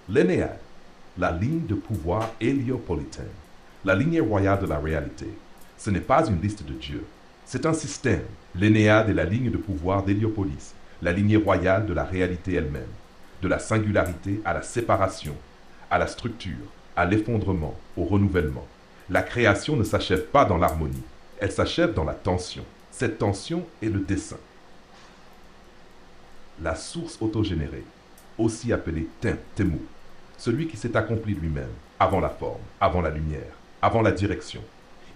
L'Énéade, la ligne de pouvoir héliopolitaine, la ligne royale de la réalité. Ce n'est pas une liste de dieux, c'est un système. L'Énéade est la ligne de pouvoir d'Héliopolis, la ligne royale de la réalité elle-même, de la singularité à la séparation, à la structure, à l'effondrement, au renouvellement. La création ne s'achève pas dans l'harmonie, elle s'achève dans la tension. Cette tension est le dessin. La source autogénérée, aussi appelée Temu, celui qui s'est accompli lui-même, avant la forme, avant la lumière, avant la direction.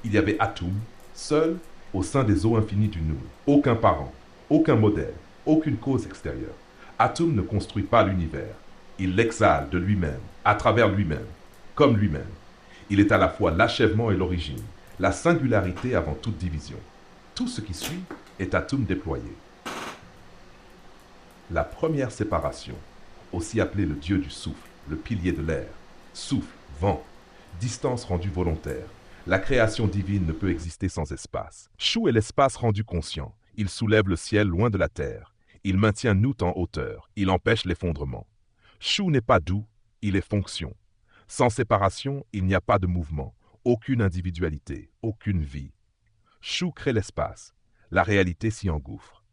Il y avait Atum, seul, au sein des eaux infinies du nous. Aucun parent, aucun modèle, aucune cause extérieure. Atum ne construit pas l'univers. Il l'exhale de lui-même, à travers lui-même, comme lui-même. Il est à la fois l'achèvement et l'origine, la singularité avant toute division. Tout ce qui suit est Atum déployé. La première séparation, aussi appelée le dieu du souffle, le pilier de l'air, souffle, vent, distance rendue volontaire. La création divine ne peut exister sans espace. Shu est l'espace rendu conscient. Il soulève le ciel loin de la terre. Il maintient Nut en hauteur. Il empêche l'effondrement. Shu n'est pas doux, il est fonction. Sans séparation, il n'y a pas de mouvement, aucune individualité, aucune vie. Shu crée l'espace. La réalité s'y engouffre.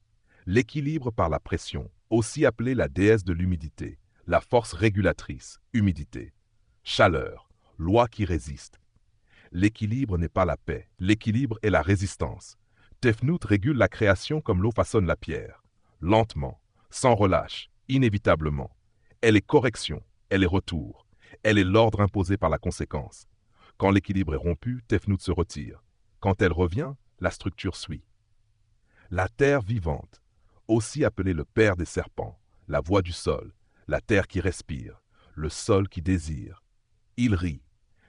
L'équilibre par la pression, aussi appelée la déesse de l'humidité, la force régulatrice, humidité. Chaleur, loi qui résiste. L'équilibre n'est pas la paix, l'équilibre est la résistance. Tefnut régule la création comme l'eau façonne la pierre. Lentement, sans relâche, inévitablement. Elle est correction, elle est retour. Elle est l'ordre imposé par la conséquence. Quand l'équilibre est rompu, Tefnut se retire. Quand elle revient, la structure suit. La terre vivante, aussi appelée le père des serpents, la voix du sol, la terre qui respire, le sol qui désire. Il rit.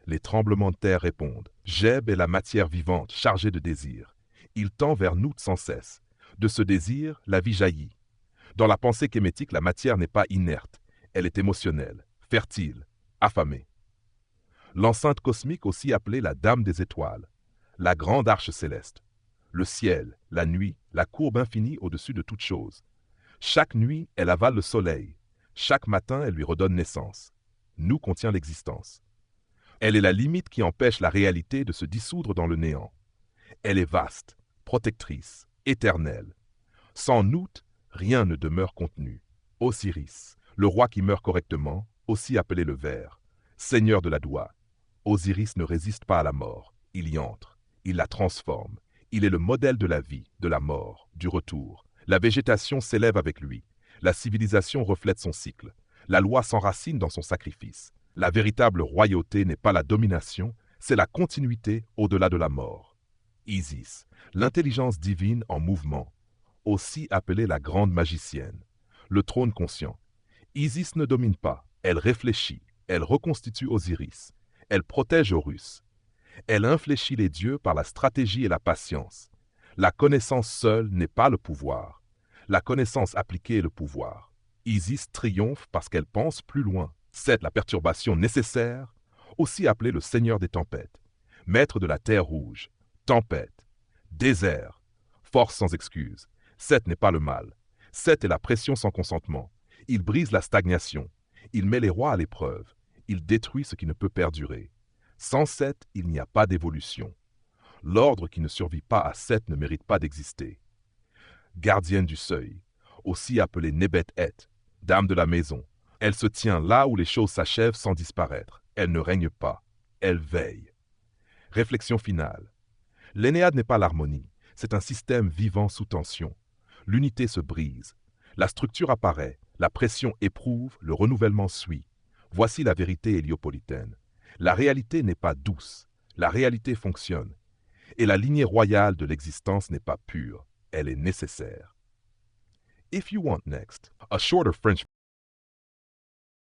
Les tremblements de terre répondent. Jeb est la matière vivante chargée de désir. Il tend vers nous sans cesse. De ce désir, la vie jaillit. Dans la pensée kémétique, la matière n'est pas inerte. Elle est émotionnelle, fertile, affamée. L'enceinte cosmique, aussi appelée la Dame des étoiles, la grande arche céleste. Le ciel, la nuit, la courbe infinie au-dessus de toute chose. Chaque nuit, elle avale le soleil. Chaque matin, elle lui redonne naissance. Nous contient l'existence. Elle est la limite qui empêche la réalité de se dissoudre dans le néant. Elle est vaste, protectrice, éternelle. Sans Nut, rien ne demeure contenu. Osiris, le roi qui meurt correctement, aussi appelé le ver, seigneur de la Doua. Osiris ne résiste pas à la mort, il y entre, il la transforme. Il est le modèle de la vie, de la mort, du retour. La végétation s'élève avec lui. La civilisation reflète son cycle. La loi s'enracine dans son sacrifice. La véritable royauté n'est pas la domination, c'est la continuité au-delà de la mort. Isis, l'intelligence divine en mouvement, aussi appelée la grande magicienne, le trône conscient. Isis ne domine pas, elle réfléchit, elle reconstitue Osiris, elle protège Horus. Elle infléchit les dieux par la stratégie et la patience. La connaissance seule n'est pas le pouvoir. La connaissance appliquée est le pouvoir. Isis triomphe parce qu'elle pense plus loin. C'est la perturbation nécessaire, aussi appelée le seigneur des tempêtes, maître de la terre rouge, tempête, désert, force sans excuse. Set n'est pas le mal. Set est la pression sans consentement. Il brise la stagnation. Il met les rois à l'épreuve. Il détruit ce qui ne peut perdurer. Sans Set, il n'y a pas d'évolution. L'ordre qui ne survit pas à Set ne mérite pas d'exister. Gardienne du seuil, aussi appelée Nebet-Het, dame de la maison, elle se tient là où les choses s'achèvent sans disparaître. Elle ne règne pas, elle veille. Réflexion finale. L'Énéade n'est pas l'harmonie, c'est un système vivant sous tension. L'unité se brise, la structure apparaît, la pression éprouve, le renouvellement suit. Voici la vérité héliopolitaine. La réalité n'est pas douce, la réalité fonctionne. Et la lignée royale de l'existence n'est pas pure, elle est nécessaire. If you want next, a shorter French